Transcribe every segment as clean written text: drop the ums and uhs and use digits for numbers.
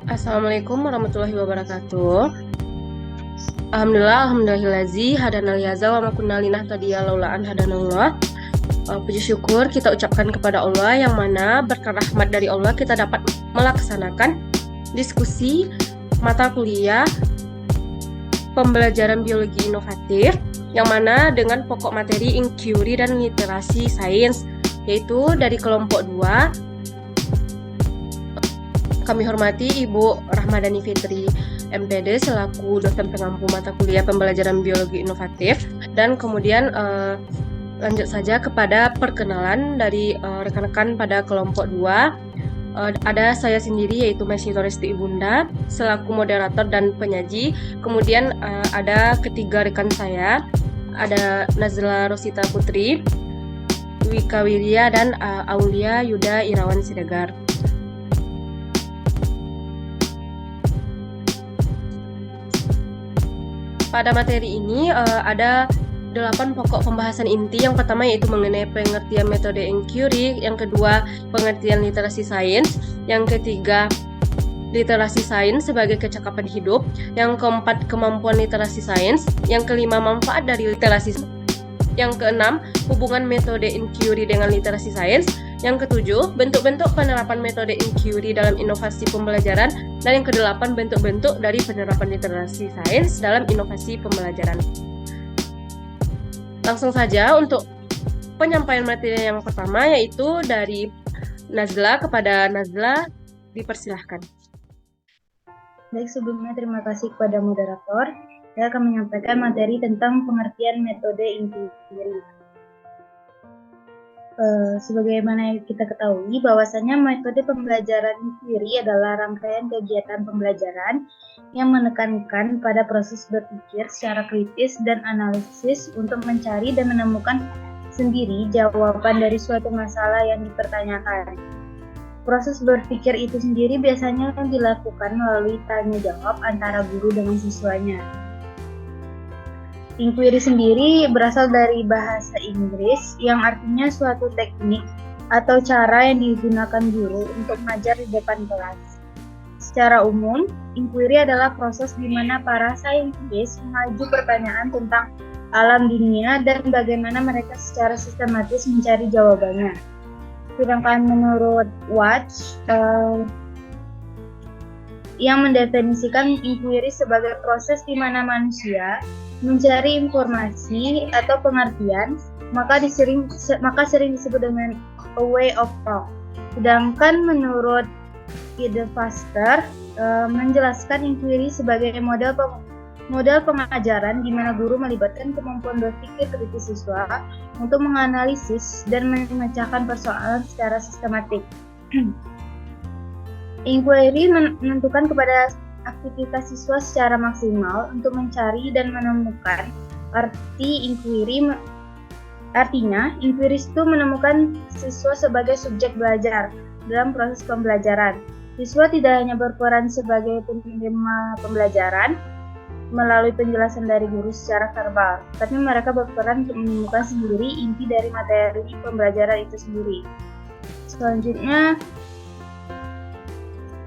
Assalamualaikum warahmatullahi wabarakatuh. Alhamdulillahilazi hadanal yaza wa ma kunna linahtadiya laula an hadanallah. Puji syukur kita ucapkan kepada Allah yang mana berkat rahmat dari Allah kita dapat melaksanakan diskusi mata kuliah pembelajaran biologi inovatif yang mana dengan pokok materi inquiry dan literasi sains, yaitu dari kelompok 2. Kami hormati Ibu Rahmadani Fitri, MPD, selaku dosen pengampu mata kuliah pembelajaran biologi inovatif. Dan kemudian lanjut saja kepada perkenalan dari rekan-rekan pada kelompok 2. Ada saya sendiri, yaitu Messi Toresti Ibunda, selaku moderator dan penyaji. Kemudian ada ketiga rekan saya, ada Nazla Rosita Putri, Wika Wirya, dan Aulia Yuda Irawan Siregar. Pada materi ini ada 8 pokok pembahasan inti. Yang pertama yaitu mengenai pengertian metode inquiry, yang kedua pengertian literasi sains, yang ketiga literasi sains sebagai kecakapan hidup, yang keempat kemampuan literasi sains, yang kelima manfaat dari literasi sains, yang keenam hubungan metode inquiry dengan literasi sains, yang ketujuh bentuk-bentuk penerapan metode inquiry dalam inovasi pembelajaran, dan yang kedelapan bentuk-bentuk dari penerapan literasi sains dalam inovasi pembelajaran. Langsung saja untuk penyampaian materi yang pertama, yaitu dari Nazla. Kepada Nazla, dipersilahkan. Baik, sebelumnya terima kasih kepada moderator. Saya akan menyampaikan materi tentang pengertian metode inquiry. Sebagaimana kita ketahui bahwasanya metode pembelajaran inquiry adalah rangkaian kegiatan pembelajaran yang menekankan pada proses berpikir secara kritis dan analisis untuk mencari dan menemukan sendiri jawaban dari suatu masalah yang dipertanyakan. Proses berpikir itu sendiri biasanya dilakukan melalui tanya jawab antara guru dengan siswanya. Inquiry sendiri berasal dari bahasa Inggris yang artinya suatu teknik atau cara yang digunakan guru untuk mengajar di depan kelas. Secara umum, inquiry adalah proses di mana para saintis mengajukan pertanyaan tentang alam dunia dan bagaimana mereka secara sistematis mencari jawabannya. Sedangkan menurut Watts, yang mendefinisikan inquiry sebagai proses di mana manusia mencari informasi atau pengertian, maka sering disebut dengan a way of thought. Sedangkan menurut Ide Foster menjelaskan inquiry sebagai model pengajaran di mana guru melibatkan kemampuan berpikir kritis siswa untuk menganalisis dan memecahkan persoalan secara sistematik. Inquiry menentukan kepada aktivitas siswa secara maksimal untuk mencari dan menemukan arti inquiry. Artinya, inquiry itu menemukan siswa sebagai subjek belajar dalam proses pembelajaran. Siswa tidak hanya berperan sebagai penerima pembelajaran melalui penjelasan dari guru secara verbal, tapi mereka berperan untuk menemukan sendiri inti dari materi pembelajaran itu sendiri. Selanjutnya,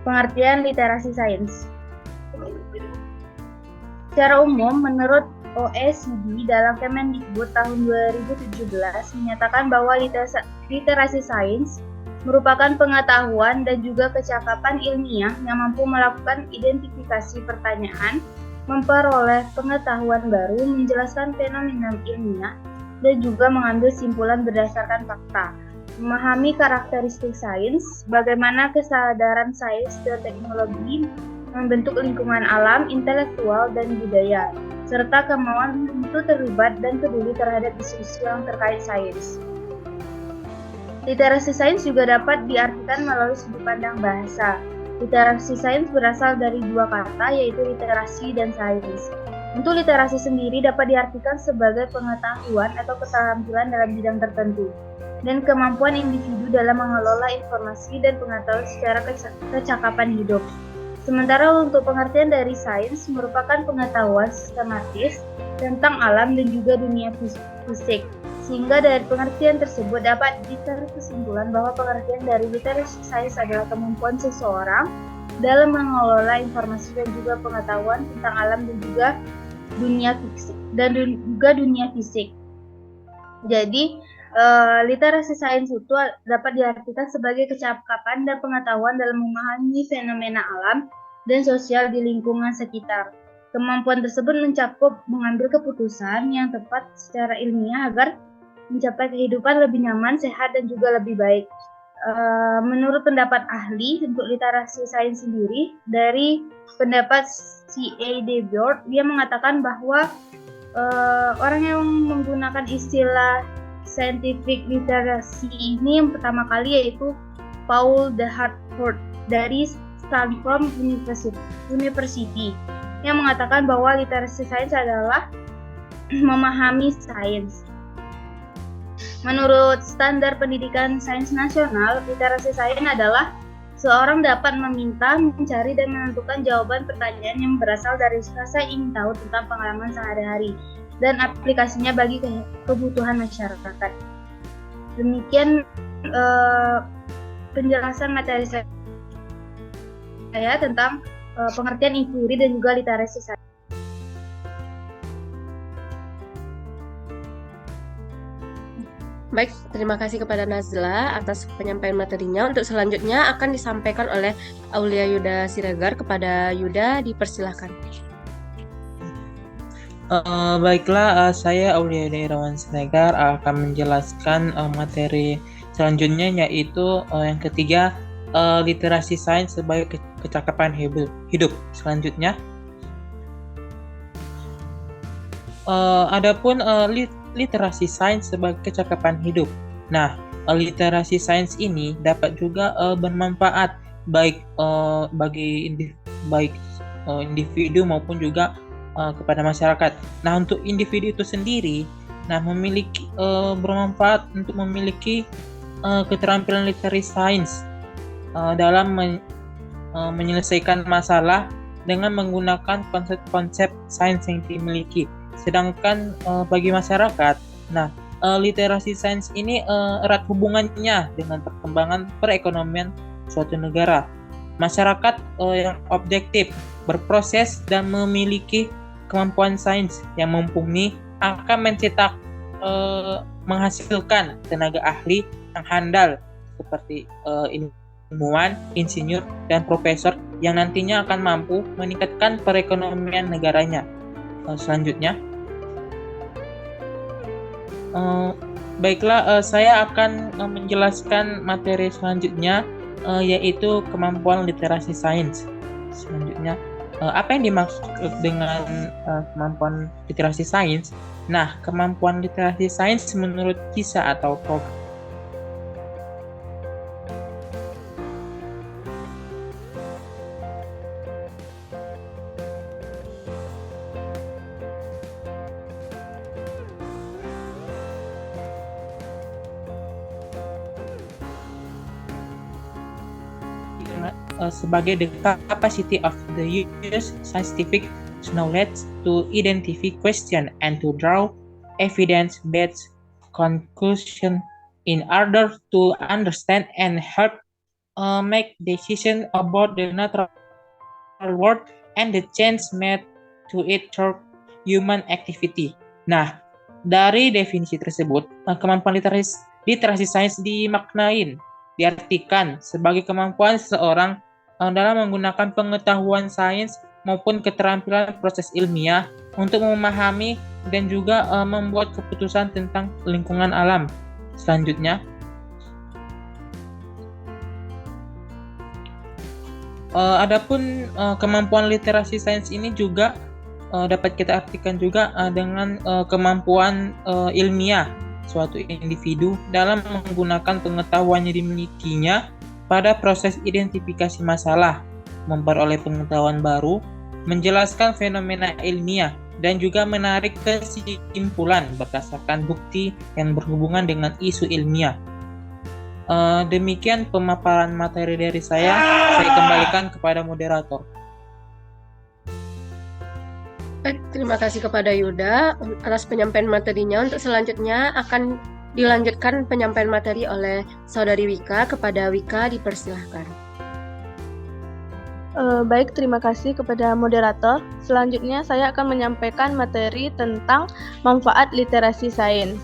pengertian literasi sains. Secara umum, menurut OECD dalam Kemendikbud tahun 2017 menyatakan bahwa literasi sains merupakan pengetahuan dan juga kecakapan ilmiah yang mampu melakukan identifikasi pertanyaan, memperoleh pengetahuan baru, menjelaskan fenomena ilmiah, dan juga mengambil simpulan berdasarkan fakta. Memahami karakteristik sains, bagaimana kesadaran sains dan teknologi membentuk lingkungan alam, intelektual, dan budaya, serta kemauan untuk terlibat dan peduli terhadap isu-isu yang terkait sains. Literasi sains juga dapat diartikan melalui sudut pandang bahasa. Literasi sains berasal dari dua kata, yaitu literasi dan sains. Untuk literasi sendiri dapat diartikan sebagai pengetahuan atau keterampilan dalam bidang tertentu, dan kemampuan individu dalam mengelola informasi dan pengetahuan secara kecakapan hidup. Sementara untuk pengertian dari sains merupakan pengetahuan sistematis tentang alam dan juga dunia fisik. Sehingga dari pengertian tersebut dapat ditarik kesimpulan bahwa pengertian dari literasi sains adalah kemampuan seseorang dalam mengelola informasi dan juga pengetahuan tentang alam dan juga dunia fisik. Jadi, literasi sains itu dapat diartikan sebagai kecakapan dan pengetahuan dalam memahami fenomena alam dan sosial di lingkungan sekitar. Kemampuan tersebut mencakup mengambil keputusan yang tepat secara ilmiah agar mencapai kehidupan lebih nyaman, sehat, dan juga lebih baik. Menurut pendapat ahli untuk literasi sains sendiri, dari pendapat C.A. Debord, dia mengatakan bahwa orang yang menggunakan istilah scientific literacy ini yang pertama kali yaitu Paul de Hartford dari Stanford University yang mengatakan bahwa literasi sains adalah memahami sains. Menurut standar pendidikan sains nasional, literasi sains adalah seorang dapat meminta, mencari, dan menentukan jawaban pertanyaan yang berasal dari rasa ingin tahu tentang pengalaman sehari-hari dan aplikasinya bagi kebutuhan masyarakat. Demikian penjelasan materi saya tentang pengertian inquiry dan juga literasi sains. Baik, terima kasih kepada Nazla atas penyampaian materinya. Untuk selanjutnya akan disampaikan oleh Aulia Yuda Siregar. Kepada Yuda, dipersilahkan. Baiklah, saya Aulia Yuda Irawan Siregar akan menjelaskan materi selanjutnya, yaitu yang ketiga, literasi sains sebagai kecakapan hidup. Selanjutnya, adapun literasi sains sebagai kecakapan hidup. Nah, literasi sains ini dapat juga bermanfaat baik bagi individu maupun juga kepada masyarakat. Nah, untuk individu itu sendiri, memiliki bermanfaat untuk memiliki keterampilan literasi sains dalam menyelesaikan masalah dengan menggunakan konsep-konsep sains yang dimiliki. Sedangkan bagi masyarakat, literasi sains ini erat hubungannya dengan perkembangan perekonomian suatu negara. Masyarakat yang objektif, berproses, dan memiliki kemampuan sains yang mumpuni akan menghasilkan tenaga ahli yang handal seperti ilmuwan, insinyur, dan profesor yang nantinya akan mampu meningkatkan perekonomian negaranya. Selanjutnya, baiklah, saya akan menjelaskan materi selanjutnya, yaitu kemampuan literasi sains. Selanjutnya, apa yang dimaksud dengan kemampuan literasi sains? Nah, kemampuan literasi sains menurut KISA atau program sebagai the capacity of the use scientific knowledge to identify question and to draw evidence-based conclusion in order to understand and help make decision about the natural world and the change made to it through human activity. Nah, dari definisi tersebut, kemampuan literasi sains diartikan sebagai kemampuan seseorang dalam menggunakan pengetahuan sains maupun keterampilan proses ilmiah untuk memahami dan juga membuat keputusan tentang lingkungan alam. Selanjutnya, adapun kemampuan literasi sains ini juga dapat kita artikan juga dengan kemampuan ilmiah suatu individu dalam menggunakan pengetahuan yang dimilikinya pada proses identifikasi masalah, memperoleh pengetahuan baru, menjelaskan fenomena ilmiah, dan juga menarik kesimpulan berdasarkan bukti yang berhubungan dengan isu ilmiah. Demikian pemaparan materi dari saya kembalikan kepada moderator. Terima kasih kepada Yuda atas penyampaian materinya. Untuk selanjutnya akan dilanjutkan penyampaian materi oleh Saudari Wika. Kepada Wika, dipersilahkan. Baik, terima kasih kepada moderator. Selanjutnya saya akan menyampaikan materi tentang manfaat literasi sains.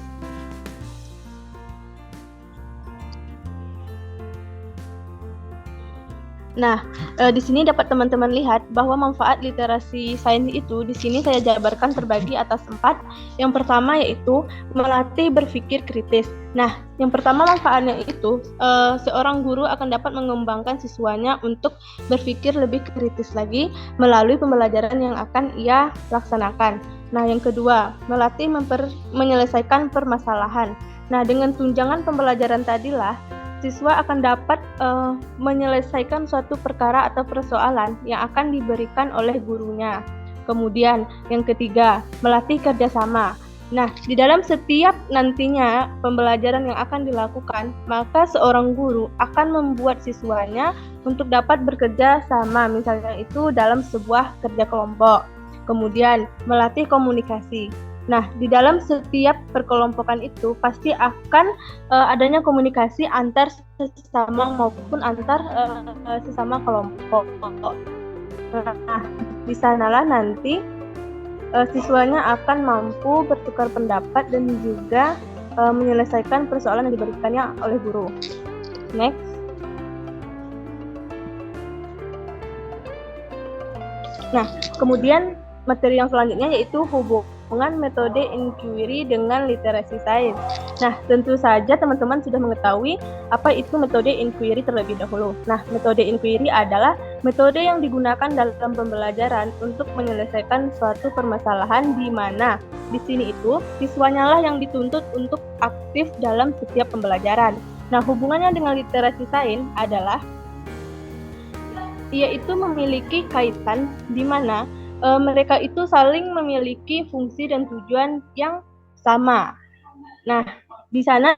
Nah, di sini dapat teman-teman lihat bahwa manfaat literasi sains itu di sini saya jabarkan terbagi atas 4. Yang pertama yaitu melatih berpikir kritis. Nah, yang pertama manfaatnya itu seorang guru akan dapat mengembangkan siswanya untuk berpikir lebih kritis lagi melalui pembelajaran yang akan ia laksanakan. Nah, yang kedua, melatih menyelesaikan permasalahan. Nah, dengan tunjangan pembelajaran tadilah siswa akan dapat menyelesaikan suatu perkara atau persoalan yang akan diberikan oleh gurunya. Kemudian yang ketiga, melatih kerjasama. Nah, di dalam setiap nantinya pembelajaran yang akan dilakukan, maka seorang guru akan membuat siswanya untuk dapat bekerja sama, misalnya itu dalam sebuah kerja kelompok. Kemudian melatih komunikasi. Nah, di dalam setiap perkelompokan itu pasti akan adanya komunikasi antar sesama maupun antar sesama kelompok. Nah, di sanalah nanti siswanya akan mampu bertukar pendapat dan juga menyelesaikan persoalan yang diberikannya oleh guru. Next. Nah, kemudian materi yang selanjutnya yaitu hubungan metode inquiry dengan literasi sains. Nah, tentu saja teman-teman sudah mengetahui apa itu metode inquiry terlebih dahulu. Nah, metode inquiry adalah metode yang digunakan dalam pembelajaran untuk menyelesaikan suatu permasalahan di mana di sini itu siswanya lah yang dituntut untuk aktif dalam setiap pembelajaran. Nah, hubungannya dengan literasi sains adalah yaitu memiliki kaitan di mana mereka itu saling memiliki fungsi dan tujuan yang sama. Nah, di sana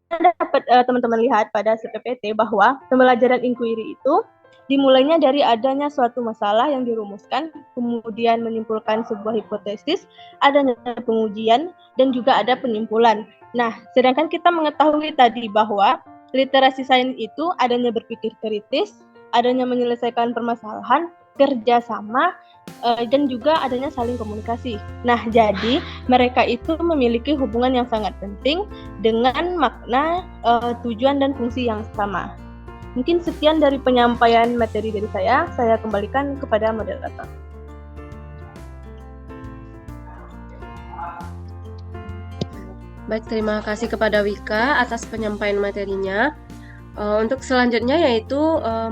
dapat teman-teman lihat pada PPT bahwa pembelajaran inquiry itu dimulainya dari adanya suatu masalah yang dirumuskan, kemudian menyimpulkan sebuah hipotesis, adanya pengujian, dan juga ada penyimpulan. Nah, sedangkan kita mengetahui tadi bahwa literasi sains itu adanya berpikir kritis, adanya menyelesaikan permasalahan, kerjasama, dan juga adanya saling komunikasi. Nah, jadi mereka itu memiliki hubungan yang sangat penting dengan makna, tujuan dan fungsi yang sama. Mungkin sekian dari penyampaian materi dari saya kembalikan kepada moderator. Baik, terima kasih kepada Wika atas penyampaian materinya. Untuk selanjutnya yaitu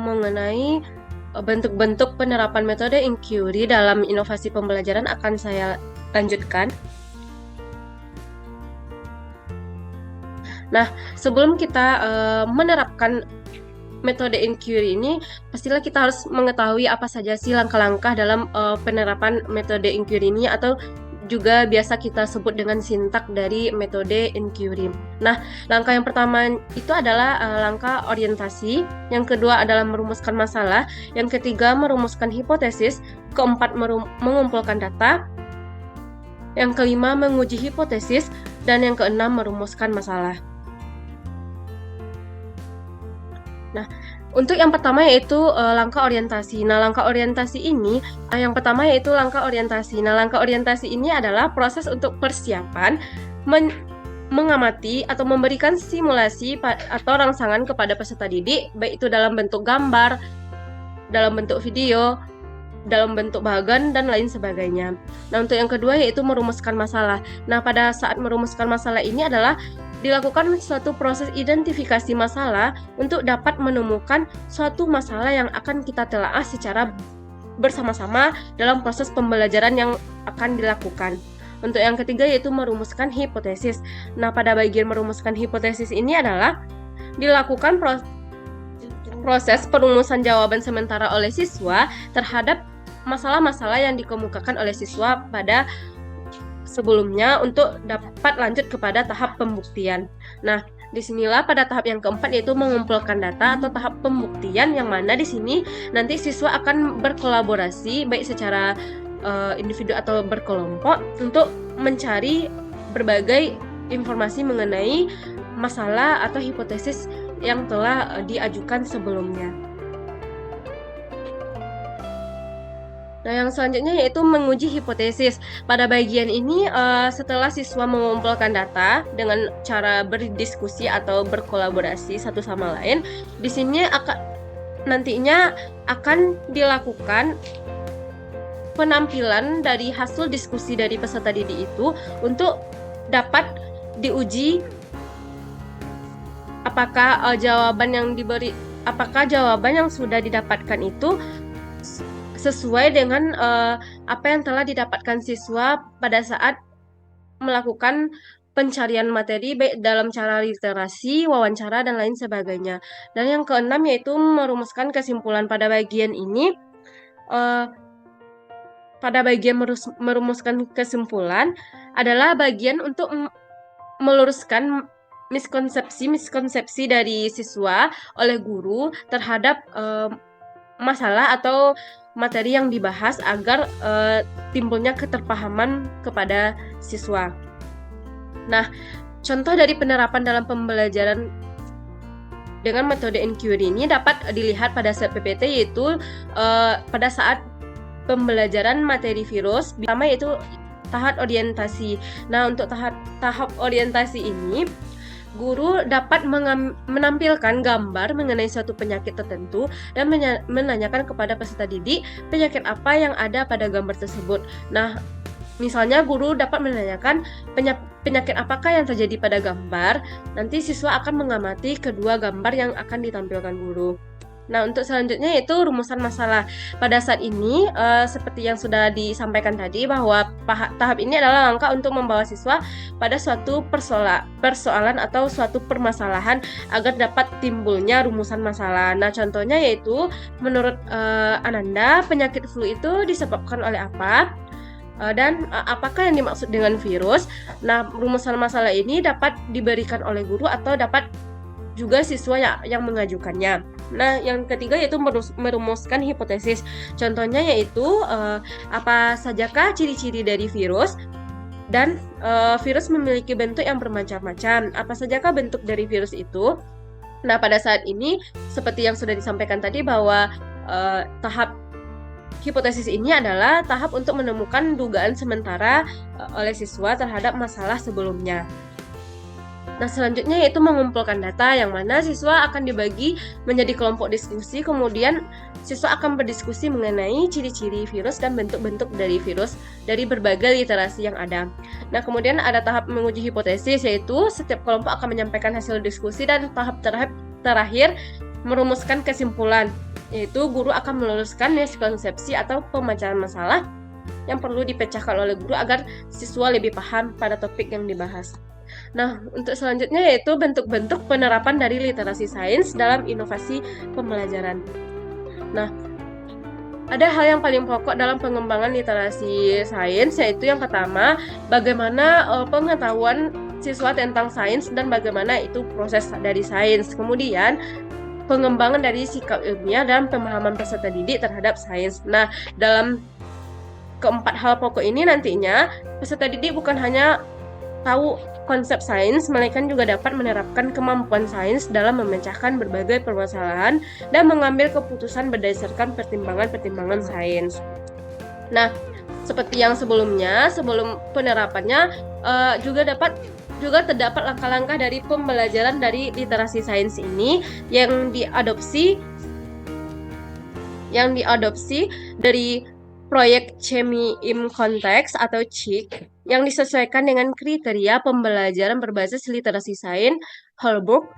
mengenai bentuk-bentuk penerapan metode inquiry dalam inovasi pembelajaran akan saya lanjutkan. Nah, sebelum kita menerapkan metode inquiry ini, pastilah kita harus mengetahui apa saja sih langkah-langkah dalam penerapan metode inquiry ini, atau juga biasa kita sebut dengan sintak dari metode inquiry. Nah, langkah yang pertama itu adalah langkah orientasi, yang kedua adalah merumuskan masalah, yang ketiga merumuskan hipotesis, keempat mengumpulkan data, yang kelima menguji hipotesis, dan yang keenam merumuskan masalah. Nah, untuk yang pertama yaitu langkah orientasi. Nah, langkah orientasi ini, yang pertama yaitu langkah orientasi. Nah, langkah orientasi ini adalah proses untuk persiapan mengamati atau memberikan simulasi atau rangsangan kepada peserta didik, baik itu dalam bentuk gambar, dalam bentuk video, dalam bentuk bagan, dan lain sebagainya. Nah, untuk yang kedua yaitu merumuskan masalah. Nah, pada saat merumuskan masalah ini adalah dilakukan suatu proses identifikasi masalah untuk dapat menemukan suatu masalah yang akan kita telaah secara bersama-sama dalam proses pembelajaran yang akan dilakukan. Untuk yang ketiga yaitu merumuskan hipotesis. Nah, pada bagian merumuskan hipotesis ini adalah dilakukan proses perumusan jawaban sementara oleh siswa terhadap masalah-masalah yang dikemukakan oleh siswa pada sebelumnya untuk dapat lanjut kepada tahap pembuktian. Nah, disinilah pada tahap yang keempat yaitu mengumpulkan data atau tahap pembuktian, yang mana di sini nanti siswa akan berkolaborasi baik secara individu atau berkelompok untuk mencari berbagai informasi mengenai masalah atau hipotesis yang telah diajukan sebelumnya. Nah, yang selanjutnya yaitu menguji hipotesis. Pada bagian ini, setelah siswa mengumpulkan data dengan cara berdiskusi atau berkolaborasi satu sama lain, di sini nantinya akan dilakukan penampilan dari hasil diskusi dari peserta didik itu untuk dapat diuji apakah jawaban yang sudah didapatkan itu sesuai dengan apa yang telah didapatkan siswa pada saat melakukan pencarian materi baik dalam cara literasi, wawancara, dan lain sebagainya. Dan yang keenam yaitu merumuskan kesimpulan. Pada bagian ini, merumuskan kesimpulan adalah bagian untuk meluruskan miskonsepsi dari siswa oleh guru terhadap masalah atau materi yang dibahas agar timbulnya keterpahaman kepada siswa. Nah, contoh dari penerapan dalam pembelajaran dengan metode inquiry ini dapat dilihat pada set PPT, yaitu pada saat pembelajaran materi virus, pertama yaitu tahap orientasi. Nah, untuk tahap orientasi ini, guru dapat menampilkan gambar mengenai suatu penyakit tertentu dan menanyakan kepada peserta didik penyakit apa yang ada pada gambar tersebut. Nah, misalnya guru dapat menanyakan penyakit apakah yang terjadi pada gambar, nanti siswa akan mengamati kedua gambar yang akan ditampilkan guru. Nah, untuk selanjutnya yaitu rumusan masalah. Pada saat ini, seperti yang sudah disampaikan tadi, bahwa tahap ini adalah langkah untuk membawa siswa pada suatu persoalan atau suatu permasalahan agar dapat timbulnya rumusan masalah. Nah, contohnya yaitu menurut Ananda, penyakit flu itu disebabkan oleh apa? Dan apakah yang dimaksud dengan virus? Nah, rumusan masalah ini dapat diberikan oleh guru atau dapat juga siswa yang mengajukannya. Nah, yang ketiga yaitu merumuskan hipotesis. Contohnya yaitu apa sajakah ciri-ciri dari virus, dan virus memiliki bentuk yang bermacam-macam. Apa sajakah bentuk dari virus itu? Nah, pada saat ini seperti yang sudah disampaikan tadi bahwa tahap hipotesis ini adalah tahap untuk menemukan dugaan sementara oleh siswa terhadap masalah sebelumnya. Nah, selanjutnya yaitu mengumpulkan data, yang mana siswa akan dibagi menjadi kelompok diskusi, kemudian siswa akan berdiskusi mengenai ciri-ciri virus dan bentuk-bentuk dari virus dari berbagai literasi yang ada. Nah, kemudian ada tahap menguji hipotesis, yaitu setiap kelompok akan menyampaikan hasil diskusi, dan tahap terakhir merumuskan kesimpulan, yaitu guru akan meluruskan miskonsepsi atau pemecahan masalah yang perlu dipecahkan oleh guru agar siswa lebih paham pada topik yang dibahas. Nah, untuk selanjutnya yaitu bentuk-bentuk penerapan dari literasi sains dalam inovasi pembelajaran. Nah, ada hal yang paling pokok dalam pengembangan literasi sains, yaitu yang pertama, bagaimana pengetahuan siswa tentang sains dan bagaimana itu proses dari sains. Kemudian, pengembangan dari sikap ilmiah dan pemahaman peserta didik terhadap sains. Nah, dalam keempat hal pokok ini nantinya peserta didik bukan hanya tahu konsep sains, melainkan juga dapat menerapkan kemampuan sains dalam memecahkan berbagai permasalahan dan mengambil keputusan berdasarkan pertimbangan-pertimbangan sains. Nah, seperti yang sebelumnya, sebelum penerapannya juga terdapat langkah-langkah dari pembelajaran dari literasi sains ini yang diadopsi dari proyek Chemie in Context atau CIC yang disesuaikan dengan kriteria pembelajaran berbasis literasi sains Holbrook.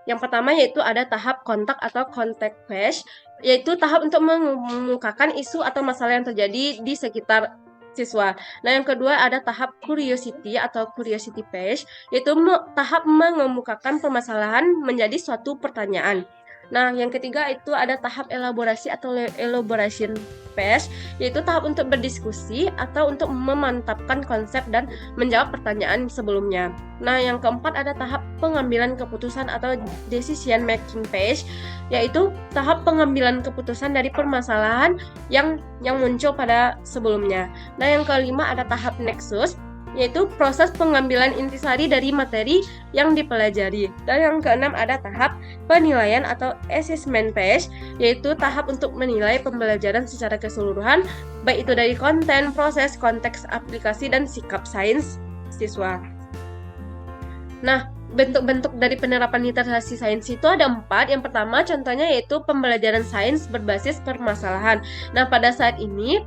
Yang pertama yaitu ada tahap kontak atau contact phase, yaitu tahap untuk mengemukakan isu atau masalah yang terjadi di sekitar siswa. Nah, yang kedua ada tahap curiosity atau curiosity phase, yaitu tahap mengemukakan permasalahan menjadi suatu pertanyaan. Nah, yang ketiga itu ada tahap elaborasi atau elaboration phase, yaitu tahap untuk berdiskusi atau untuk memantapkan konsep dan menjawab pertanyaan sebelumnya. Nah, yang keempat ada tahap pengambilan keputusan atau decision making phase, yaitu tahap pengambilan keputusan dari permasalahan yang muncul pada sebelumnya. Nah, yang kelima ada tahap nexus, yaitu proses pengambilan intisari dari materi yang dipelajari. Dan yang keenam ada tahap penilaian atau assessment phase, yaitu tahap untuk menilai pembelajaran secara keseluruhan, baik itu dari konten, proses, konteks, aplikasi, dan sikap sains siswa. Nah, bentuk-bentuk dari penerapan literasi sains itu ada 4. Yang pertama contohnya yaitu pembelajaran sains berbasis permasalahan. Nah, pada saat ini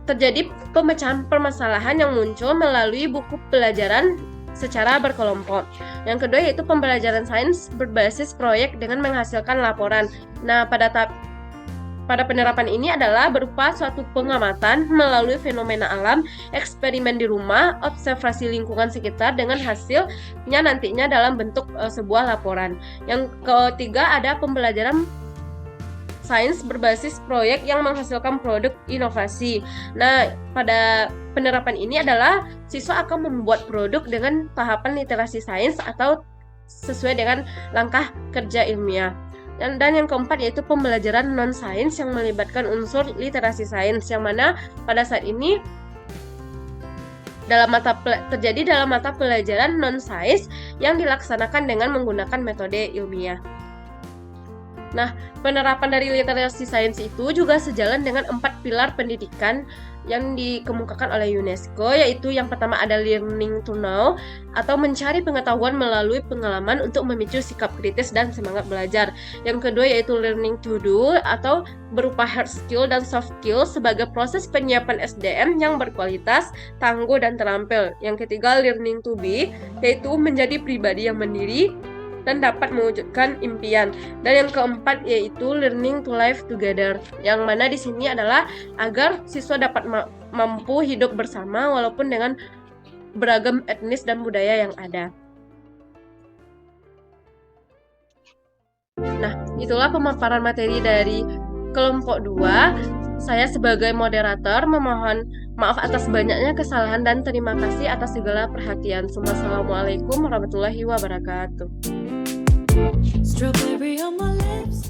terjadi pemecahan permasalahan yang muncul melalui buku pelajaran secara berkelompok. Yang kedua yaitu pembelajaran sains berbasis proyek dengan menghasilkan laporan. Nah, pada penerapan ini adalah berupa suatu pengamatan melalui fenomena alam, eksperimen di rumah, observasi lingkungan sekitar dengan hasilnya nantinya dalam bentuk sebuah laporan. Yang ketiga ada pembelajaran sains berbasis proyek yang menghasilkan produk inovasi. Nah, pada penerapan ini adalah siswa akan membuat produk dengan tahapan literasi sains atau sesuai dengan langkah kerja ilmiah. Dan yang keempat yaitu pembelajaran non-sains yang melibatkan unsur literasi sains, yang mana pada saat ini terjadi dalam mata pelajaran non-sains yang dilaksanakan dengan menggunakan metode ilmiah. Nah, penerapan dari literasi sains itu juga sejalan dengan 4 pilar pendidikan yang dikemukakan oleh UNESCO, yaitu yang pertama ada learning to know atau mencari pengetahuan melalui pengalaman untuk memicu sikap kritis dan semangat belajar. Yang kedua yaitu learning to do atau berupa hard skill dan soft skill sebagai proses penyiapan SDM yang berkualitas, tangguh, dan terampil. Yang ketiga learning to be yaitu menjadi pribadi yang mandiri dan dapat mewujudkan impian. Dan yang keempat yaitu learning to live together, yang mana di sini adalah agar siswa dapat mampu hidup bersama walaupun dengan beragam etnis dan budaya yang ada. Nah, itulah pemaparan materi dari kelompok 2. Saya sebagai moderator memohon maaf atas banyaknya kesalahan dan terima kasih atas segala perhatian. Assalamualaikum warahmatullahi wabarakatuh. Strawberry on my lips.